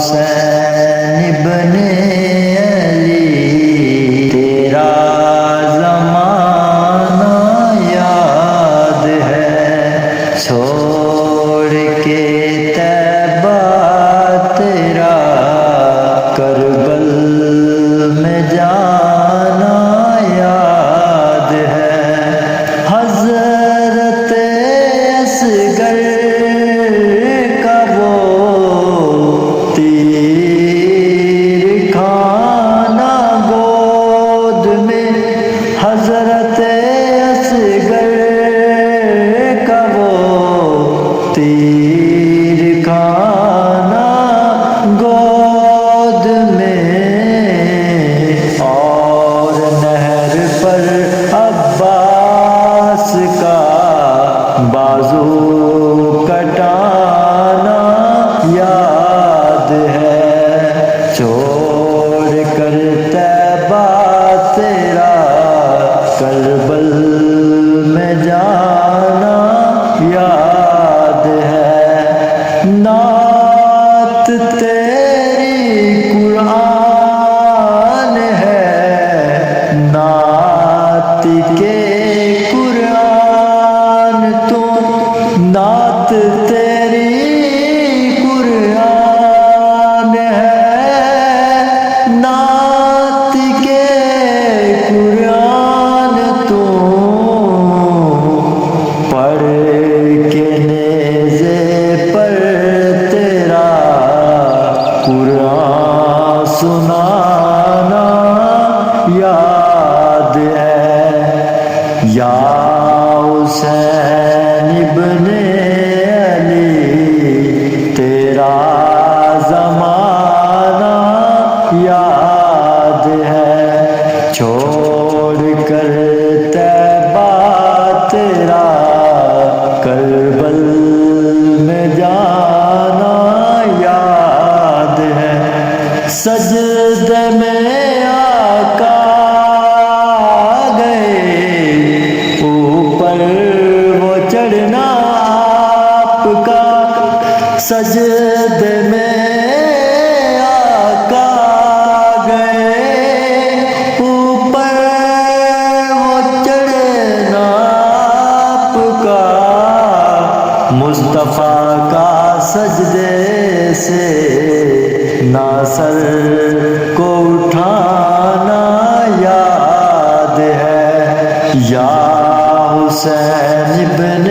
حسین ابن علی تیرا زمانہ یاد ہے، چھوڑ کے طیبہ تیرا کربل میں جانا یاد ہے، حضرت اصغر کا وہ تیر کھانا گود میں، حضرت اصغر کا وہ تیر کھانا گود میں، اور نہر پر عباس کا بازو کٹانا یاد ہے، چھوڑ کر طیبہ تیرا کربل میں جانا یاد ہے، نعت تیری قرآن ہے، نعت کے قرآن تو، نعت تیری قرآن ہے، نعت کے قرآن تو، پڑھ کے نیزے پر تیرا قرآن سنانا یاد ہے، یا حسین ابن علی تیرا زمانہ یاد ہے، چھوڑ کر طیبہ تیرا کربل میں جانا یاد ہے، سجدے میں آقا گئے اوپر وہ چڑھنا آپ کا، سجدے میں آقا گئے اوپر وہ چڑھنا آپ کا، مصطفیٰ کا سجدے سے ناصر کو اٹھانا یاد ہے، یا حسین ابن